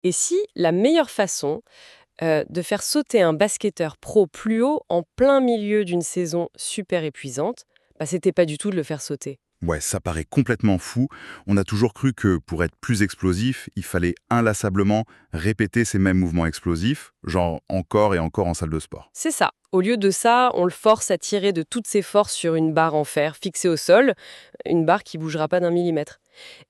Et si la meilleure façon de faire sauter un basketteur pro plus haut en plein milieu d'une saison super épuisante, c'était pas du tout de le faire sauter. Ouais, ça paraît complètement fou. On a toujours cru que pour être plus explosif, il fallait inlassablement répéter ces mêmes mouvements explosifs, genre encore et encore en salle de sport. C'est ça. Au lieu de ça, on le force à tirer de toutes ses forces sur une barre en fer fixée au sol, une barre qui bougera pas d'un millimètre.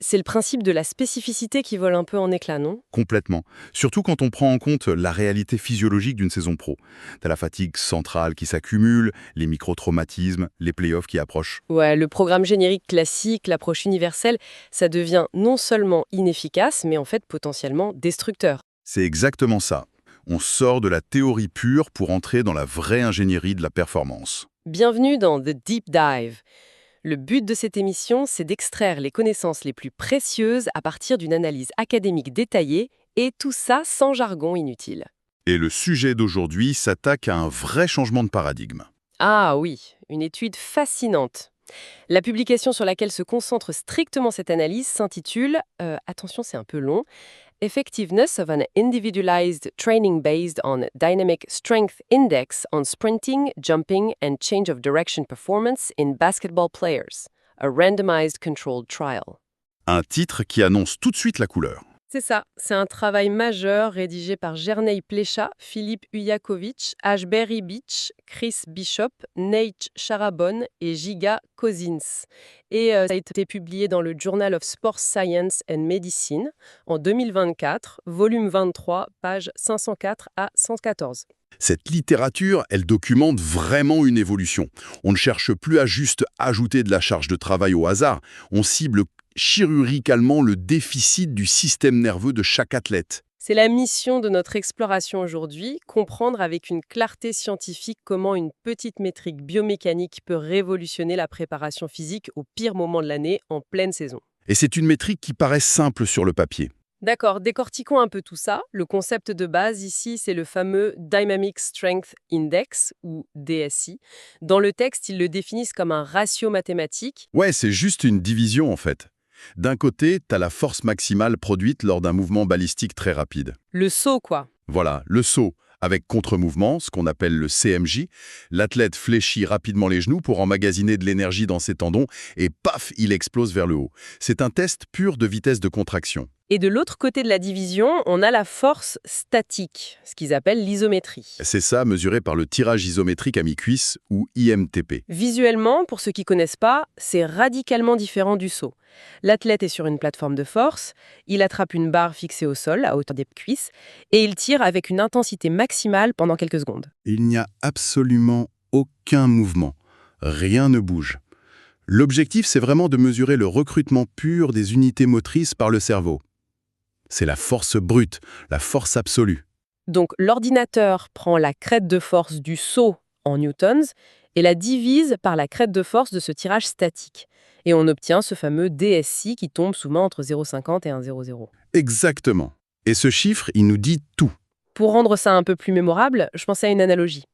C'est le principe de la spécificité qui vole un peu en éclats, non? Complètement. Surtout quand on prend en compte la réalité physiologique d'une saison pro. T'as la fatigue centrale qui s'accumule, les micro-traumatismes, les playoffs qui approchent. Ouais, le programme générique classique, l'approche universelle, ça devient non seulement inefficace, mais en fait potentiellement destructeur. C'est exactement ça. On sort de la théorie pure pour entrer dans la vraie ingénierie de la performance. Bienvenue dans The Deep Dive. Le but de cette émission, c'est d'extraire les connaissances les plus précieuses à partir d'une analyse académique détaillée, et tout ça sans jargon inutile. Et le sujet d'aujourd'hui s'attaque à un vrai changement de paradigme. Ah oui, une étude fascinante. La publication sur laquelle se concentre strictement cette analyse s'intitule, attention c'est un peu long, Effectiveness of an Individualized Training Based on Dynamic Strength Index on Sprinting, Jumping and Change of Direction Performance in Basketball Players, a Randomized Controlled Trial. Un titre qui annonce tout de suite la couleur. C'est ça, c'est un travail majeur rédigé par Jernej Plecha, Filip Ujakovic, Ashberry Beach, Chris Bishop, Nate Charabon et Giga Cousins. Et ça a été publié dans le Journal of Sports Science and Medicine en 2024, volume 23, pages 504 à 114. Cette littérature, elle documente vraiment une évolution. On ne cherche plus à juste ajouter de la charge de travail au hasard, on cible chirurgicalement le déficit du système nerveux de chaque athlète. C'est la mission de notre exploration aujourd'hui, comprendre avec une clarté scientifique comment une petite métrique biomécanique peut révolutionner la préparation physique au pire moment de l'année, en pleine saison. Et c'est une métrique qui paraît simple sur le papier. D'accord, décortiquons un peu tout ça. Le concept de base ici, c'est le fameux Dynamic Strength Index, ou DSI. Dans le texte, ils le définissent comme un ratio mathématique. Ouais, c'est juste une division en fait. D'un côté, t'as la force maximale produite lors d'un mouvement balistique très rapide. Le saut, quoi. Voilà, le saut, avec contre-mouvement, ce qu'on appelle le CMJ. L'athlète fléchit rapidement les genoux pour emmagasiner de l'énergie dans ses tendons et paf, il explose vers le haut. C'est un test pur de vitesse de contraction. Et de l'autre côté de la division, on a la force statique, ce qu'ils appellent l'isométrie. C'est ça, mesuré par le tirage isométrique à mi-cuisse, ou IMTP. Visuellement, pour ceux qui connaissent pas, c'est radicalement différent du saut. L'athlète est sur une plateforme de force, il attrape une barre fixée au sol à hauteur des cuisses et il tire avec une intensité maximale pendant quelques secondes. Il n'y a absolument aucun mouvement. Rien ne bouge. L'objectif, c'est vraiment de mesurer le recrutement pur des unités motrices par le cerveau. C'est la force brute, la force absolue. Donc l'ordinateur prend la crête de force du saut en newtons et la divise par la crête de force de ce tirage statique. Et on obtient ce fameux DSI qui tombe souvent entre 0,50 et 1,00. Exactement. Et ce chiffre, il nous dit tout. Pour rendre ça un peu plus mémorable, je pensais à une analogie.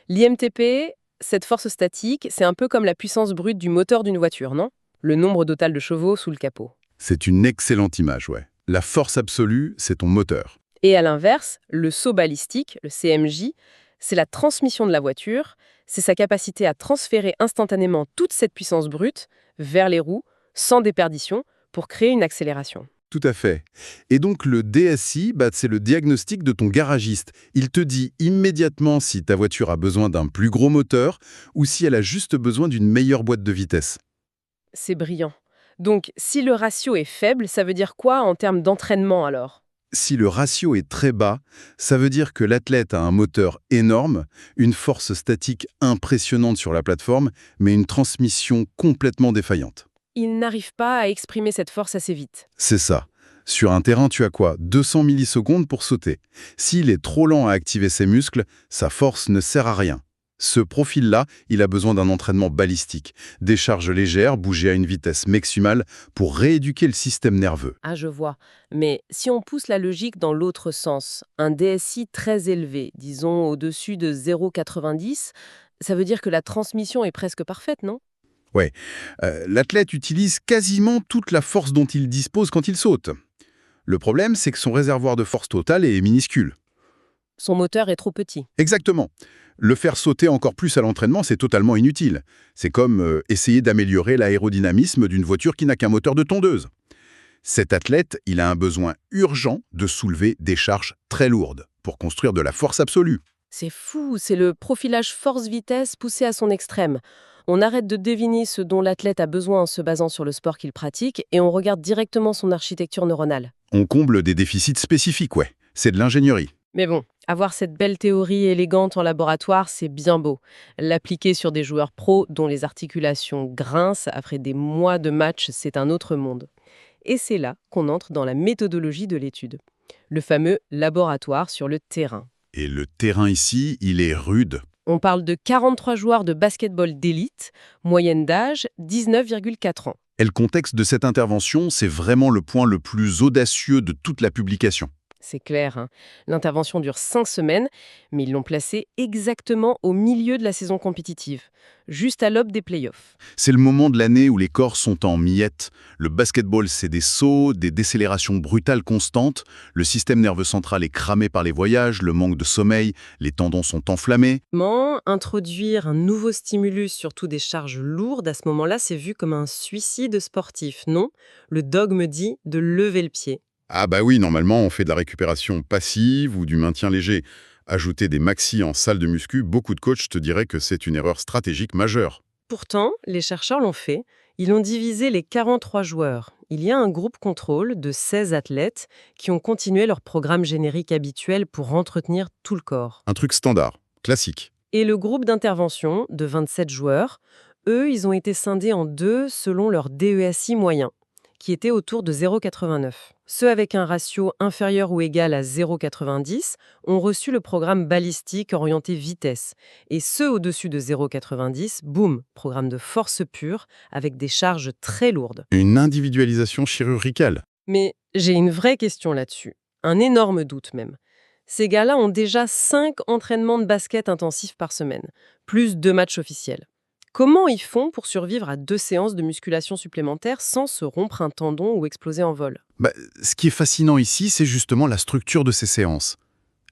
L'IMTP, cette force statique, c'est un peu comme la puissance brute du moteur d'une voiture, non? Le nombre total de chevaux sous le capot. C'est une excellente image, ouais. La force absolue, c'est ton moteur. Et à l'inverse, le saut balistique, le CMJ, c'est la transmission de la voiture, c'est sa capacité à transférer instantanément toute cette puissance brute vers les roues, sans déperdition, pour créer une accélération. Tout à fait. Et donc le DSI, c'est le diagnostic de ton garagiste. Il te dit immédiatement si ta voiture a besoin d'un plus gros moteur ou si elle a juste besoin d'une meilleure boîte de vitesse. C'est brillant. Donc, si le ratio est faible, ça veut dire quoi en termes d'entraînement alors? Si le ratio est très bas, ça veut dire que l'athlète a un moteur énorme, une force statique impressionnante sur la plateforme, mais une transmission complètement défaillante. Il n'arrive pas à exprimer cette force assez vite. C'est ça. Sur un terrain, tu as quoi? 200 millisecondes pour sauter. S'il est trop lent à activer ses muscles, sa force ne sert à rien. Ce profil-là, il a besoin d'un entraînement balistique, des charges légères, bouger à une vitesse maximale pour rééduquer le système nerveux. Ah, je vois. Mais si on pousse la logique dans l'autre sens, un DSI très élevé, disons au-dessus de 0,90, ça veut dire que la transmission est presque parfaite, non? Ouais, l'athlète utilise quasiment toute la force dont il dispose quand il saute. Le problème, c'est que son réservoir de force totale est minuscule. Son moteur est trop petit. Exactement. Le faire sauter encore plus à l'entraînement, c'est totalement inutile. C'est comme essayer d'améliorer l'aérodynamisme d'une voiture qui n'a qu'un moteur de tondeuse. Cet athlète, il a un besoin urgent de soulever des charges très lourdes pour construire de la force absolue. C'est fou, c'est le profilage force-vitesse poussé à son extrême. On arrête de deviner ce dont l'athlète a besoin en se basant sur le sport qu'il pratique et on regarde directement son architecture neuronale. On comble des déficits spécifiques, ouais. C'est de l'ingénierie. Mais bon, avoir cette belle théorie élégante en laboratoire, c'est bien beau. L'appliquer sur des joueurs pros dont les articulations grincent après des mois de match, c'est un autre monde. Et c'est là qu'on entre dans la méthodologie de l'étude. Le fameux laboratoire sur le terrain. Et le terrain ici, il est rude. On parle de 43 joueurs de basketball d'élite, moyenne d'âge 19,4 ans. Et le contexte de cette intervention, c'est vraiment le point le plus audacieux de toute la publication. C'est clair, hein. L'intervention dure 5 semaines, mais ils l'ont placé exactement au milieu de la saison compétitive, juste à l'aube des playoffs. C'est le moment de l'année où les corps sont en miettes. Le basketball, c'est des sauts, des décélérations brutales constantes. Le système nerveux central est cramé par les voyages, le manque de sommeil, les tendons sont enflammés. Comment introduire un nouveau stimulus, surtout des charges lourdes, à ce moment-là, c'est vu comme un suicide sportif, non? Le dogme dit de lever le pied. Ah bah oui, normalement, on fait de la récupération passive ou du maintien léger. Ajouter des maxis en salle de muscu, beaucoup de coachs te diraient que c'est une erreur stratégique majeure. Pourtant, les chercheurs l'ont fait. Ils ont divisé les 43 joueurs. Il y a un groupe contrôle de 16 athlètes qui ont continué leur programme générique habituel pour entretenir tout le corps. Un truc standard, classique. Et le groupe d'intervention de 27 joueurs, eux, ils ont été scindés en deux selon leur DESI moyen, qui était autour de 0,89. Ceux avec un ratio inférieur ou égal à 0,90 ont reçu le programme balistique orienté vitesse. Et ceux au-dessus de 0,90, boum, programme de force pure avec des charges très lourdes. Une individualisation chirurgicale. Mais j'ai une vraie question là-dessus. Un énorme doute même. Ces gars-là ont déjà 5 entraînements de basket intensifs par semaine, plus 2 matchs officiels. Comment ils font pour survivre à 2 séances de musculation supplémentaires sans se rompre un tendon ou exploser en vol? Ce qui est fascinant ici, c'est justement la structure de ces séances.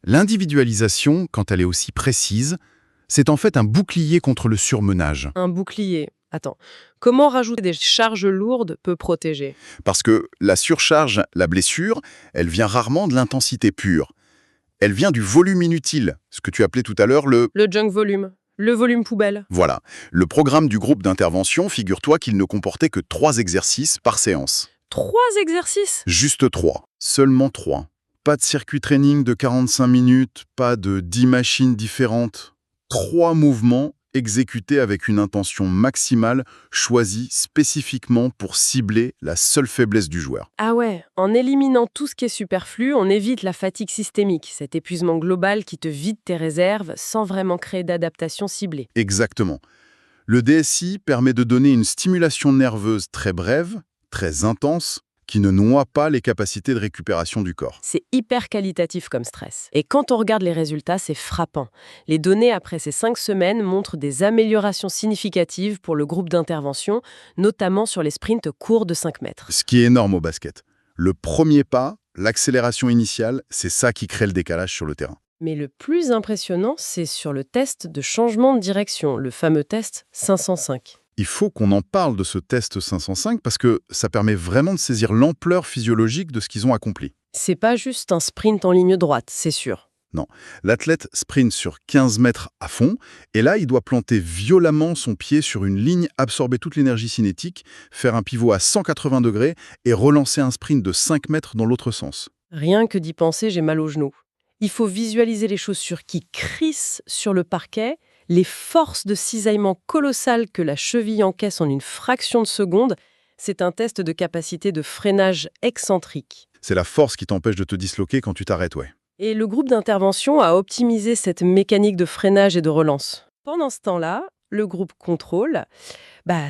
L'individualisation, quand elle est aussi précise, c'est en fait un bouclier contre le surmenage. Un bouclier. Attends, comment rajouter des charges lourdes peut protéger? Parce que la surcharge, la blessure, elle vient rarement de l'intensité pure. Elle vient du volume inutile, ce que tu appelais tout à l'heure le... Le junk volume. Le volume poubelle. Voilà. Le programme du groupe d'intervention, figure-toi qu'il ne comportait que 3 exercices par séance. 3 exercices? Juste 3. Seulement 3. Pas de circuit training de 45 minutes, pas de 10 machines différentes. 3 mouvements exécutés avec une intention maximale choisie spécifiquement pour cibler la seule faiblesse du joueur. Ah ouais, en éliminant tout ce qui est superflu, on évite la fatigue systémique, cet épuisement global qui te vide tes réserves sans vraiment créer d'adaptation ciblée. Exactement. Le DSI permet de donner une stimulation nerveuse très brève, très intense, qui ne noie pas les capacités de récupération du corps. C'est hyper qualitatif comme stress. Et quand on regarde les résultats, c'est frappant. Les données après ces 5 semaines montrent des améliorations significatives pour le groupe d'intervention, notamment sur les sprints courts de 5 mètres. Ce qui est énorme au basket. Le premier pas, l'accélération initiale, c'est ça qui crée le décalage sur le terrain. Mais le plus impressionnant, c'est sur le test de changement de direction, le fameux test 505. Il faut qu'on en parle de ce test 505 parce que ça permet vraiment de saisir l'ampleur physiologique de ce qu'ils ont accompli. C'est pas juste un sprint en ligne droite, c'est sûr. Non, l'athlète sprint sur 15 mètres à fond, et là, il doit planter violemment son pied sur une ligne, absorber toute l'énergie cinétique, faire un pivot à 180 degrés et relancer un sprint de 5 mètres dans l'autre sens. Rien que d'y penser, j'ai mal aux genoux. Il faut visualiser les chaussures qui crissent sur le parquet, les forces de cisaillement colossales que la cheville encaisse en une fraction de seconde. C'est un test de capacité de freinage excentrique. C'est la force qui t'empêche de te disloquer quand tu t'arrêtes, ouais. Et le groupe d'intervention a optimisé cette mécanique de freinage et de relance. Pendant ce temps-là, le groupe contrôle,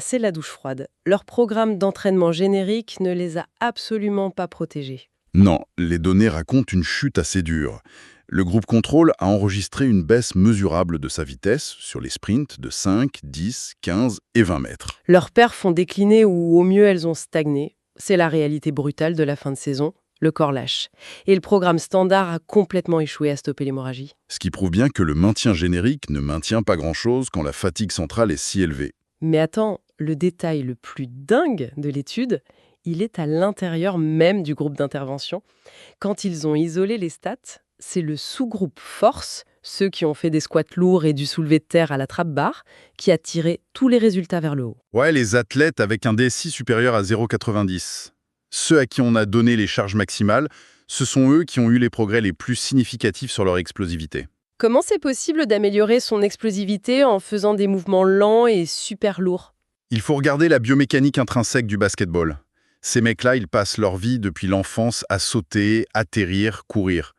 c'est la douche froide. Leur programme d'entraînement générique ne les a absolument pas protégés. Non, les données racontent une chute assez dure. Le groupe contrôle a enregistré une baisse mesurable de sa vitesse sur les sprints de 5, 10, 15 et 20 mètres. Leurs perfs ont décliné ou au mieux elles ont stagné. C'est la réalité brutale de la fin de saison. le corps lâche. Et le programme standard a complètement échoué à stopper l'hémorragie. Ce qui prouve bien que le maintien générique ne maintient pas grand-chose quand la fatigue centrale est si élevée. Mais attends, le détail le plus dingue de l'étude, il est à l'intérieur même du groupe d'intervention. Quand ils ont isolé les stats, c'est le sous-groupe force, ceux qui ont fait des squats lourds et du soulevé de terre à la trappe-barre, qui a tiré tous les résultats vers le haut. Ouais, les athlètes avec un DSI supérieur à 0,90. Ceux à qui on a donné les charges maximales, ce sont eux qui ont eu les progrès les plus significatifs sur leur explosivité. Comment c'est possible d'améliorer son explosivité en faisant des mouvements lents et super lourds? Il faut regarder la biomécanique intrinsèque du basketball. Ces mecs-là, ils passent leur vie depuis l'enfance à sauter, atterrir, courir.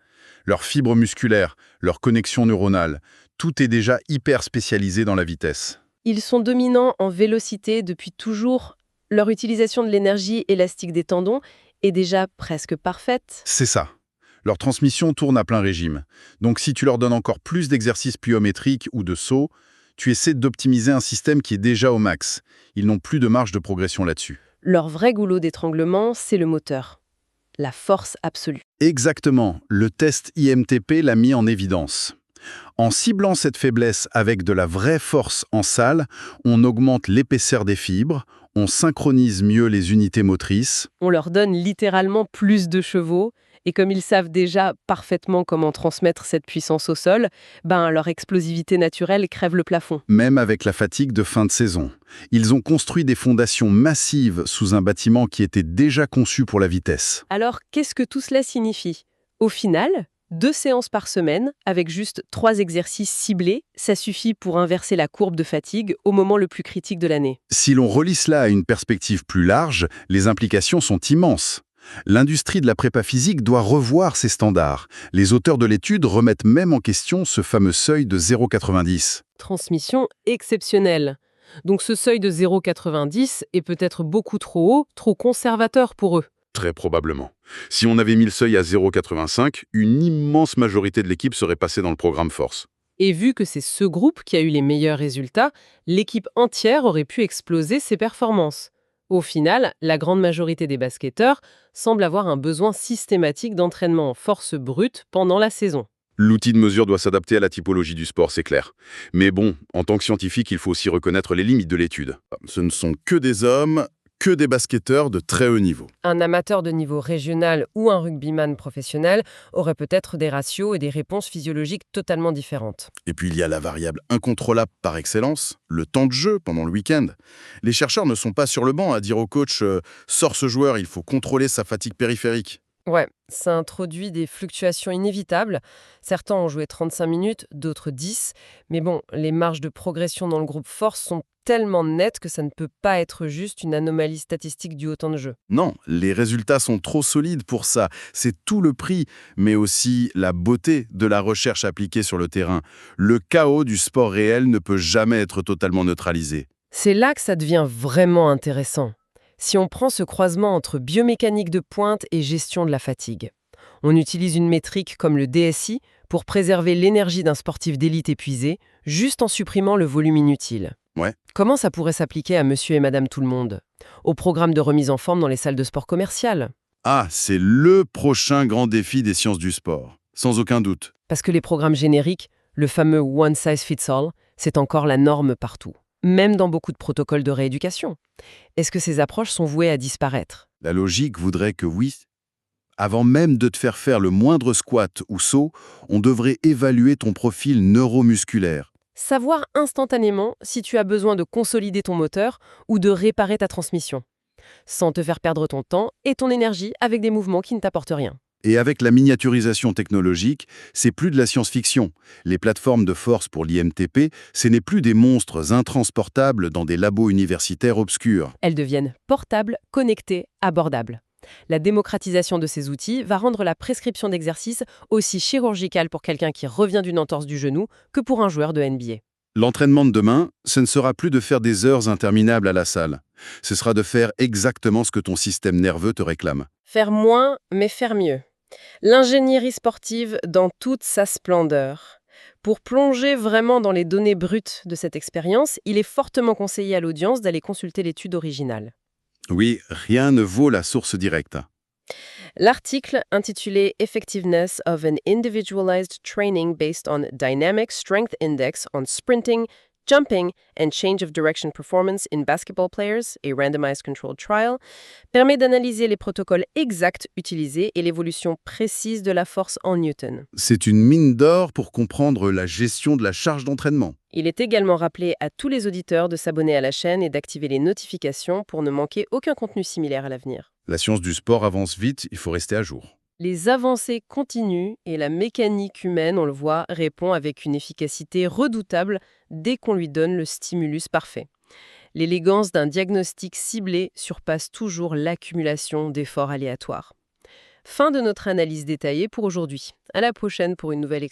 Leurs fibres musculaires, leurs connexions neuronales, tout est déjà hyper spécialisé dans la vitesse. Ils sont dominants en vélocité depuis toujours. Leur utilisation de l'énergie élastique des tendons est déjà presque parfaite. C'est ça. Leur transmission tourne à plein régime. Donc si tu leur donnes encore plus d'exercices pliométriques ou de sauts, tu essaies d'optimiser un système qui est déjà au max. Ils n'ont plus de marge de progression là-dessus. Leur vrai goulot d'étranglement, c'est le moteur. La force absolue. Exactement, le test IMTP l'a mis en évidence. En ciblant cette faiblesse avec de la vraie force en salle, on augmente l'épaisseur des fibres, on synchronise mieux les unités motrices. On leur donne littéralement plus de chevaux, et comme ils savent déjà parfaitement comment transmettre cette puissance au sol, leur explosivité naturelle crève le plafond. Même avec la fatigue de fin de saison. Ils ont construit des fondations massives sous un bâtiment qui était déjà conçu pour la vitesse. Alors, qu'est-ce que tout cela signifie? Au final, 2 séances par semaine, avec juste 3 exercices ciblés, ça suffit pour inverser la courbe de fatigue au moment le plus critique de l'année. Si l'on relie cela à une perspective plus large, les implications sont immenses. L'industrie de la prépa physique doit revoir ses standards. Les auteurs de l'étude remettent même en question ce fameux seuil de 0,90. Transmission exceptionnelle. Donc ce seuil de 0,90 est peut-être beaucoup trop haut, trop conservateur pour eux. Très probablement. Si on avait mis le seuil à 0,85, une immense majorité de l'équipe serait passée dans le programme Force. Et vu que c'est ce groupe qui a eu les meilleurs résultats, l'équipe entière aurait pu exploser ses performances. Au final, la grande majorité des basketteurs semble avoir un besoin systématique d'entraînement en force brute pendant la saison. L'outil de mesure doit s'adapter à la typologie du sport, c'est clair. Mais bon, en tant que scientifique, il faut aussi reconnaître les limites de l'étude. Ce ne sont que des hommes, que des basketteurs de très haut niveau. Un amateur de niveau régional ou un rugbyman professionnel aurait peut-être des ratios et des réponses physiologiques totalement différentes. Et puis il y a la variable incontrôlable par excellence, le temps de jeu pendant le week-end. Les chercheurs ne sont pas sur le banc à dire au coach sors ce joueur, il faut contrôler sa fatigue périphérique. Ouais, ça introduit des fluctuations inévitables. Certains ont joué 35 minutes, d'autres 10. Mais bon, les marges de progression dans le groupe force sont tellement nettes que ça ne peut pas être juste une anomalie statistique due au temps de jeu. Non, les résultats sont trop solides pour ça. C'est tout le prix, mais aussi la beauté de la recherche appliquée sur le terrain. Le chaos du sport réel ne peut jamais être totalement neutralisé. C'est là que ça devient vraiment intéressant. Si on prend ce croisement entre biomécanique de pointe et gestion de la fatigue, on utilise une métrique comme le DSI pour préserver l'énergie d'un sportif d'élite épuisé, juste en supprimant le volume inutile. Ouais. Comment ça pourrait s'appliquer à monsieur et madame tout le monde? Au programme de remise en forme dans les salles de sport commerciales? Ah, c'est le prochain grand défi des sciences du sport, sans aucun doute. Parce que les programmes génériques, le fameux one size fits all, c'est encore la norme partout, même dans beaucoup de protocoles de rééducation. Est-ce que ces approches sont vouées à disparaître? La logique voudrait que oui. Avant même de te faire le moindre squat ou saut, on devrait évaluer ton profil neuromusculaire. Savoir instantanément si tu as besoin de consolider ton moteur ou de réparer ta transmission, sans te faire perdre ton temps et ton énergie avec des mouvements qui ne t'apportent rien. Et avec la miniaturisation technologique, c'est plus de la science-fiction. Les plateformes de force pour l'IMTP, ce n'est plus des monstres intransportables dans des labos universitaires obscurs. Elles deviennent portables, connectées, abordables. La démocratisation de ces outils va rendre la prescription d'exercices aussi chirurgicale pour quelqu'un qui revient d'une entorse du genou que pour un joueur de NBA. L'entraînement de demain, ce ne sera plus de faire des heures interminables à la salle. Ce sera de faire exactement ce que ton système nerveux te réclame. Faire moins, mais faire mieux. L'ingénierie sportive dans toute sa splendeur. Pour plonger vraiment dans les données brutes de cette expérience, il est fortement conseillé à l'audience d'aller consulter l'étude originale. Oui, rien ne vaut la source directe. L'article intitulé Effectiveness of an Individualized Training Based on Dynamic Strength Index on Sprinting, Jumping and Change of Direction Performance in Basketball Players, a Randomized Controlled Trial, permet d'analyser les protocoles exacts utilisés et l'évolution précise de la force en Newton. C'est une mine d'or pour comprendre la gestion de la charge d'entraînement. Il est également rappelé à tous les auditeurs de s'abonner à la chaîne et d'activer les notifications pour ne manquer aucun contenu similaire à l'avenir. La science du sport avance vite, il faut rester à jour. Les avancées continuent et la mécanique humaine, on le voit, répond avec une efficacité redoutable dès qu'on lui donne le stimulus parfait. L'élégance d'un diagnostic ciblé surpasse toujours l'accumulation d'efforts aléatoires. Fin de notre analyse détaillée pour aujourd'hui. À la prochaine pour une nouvelle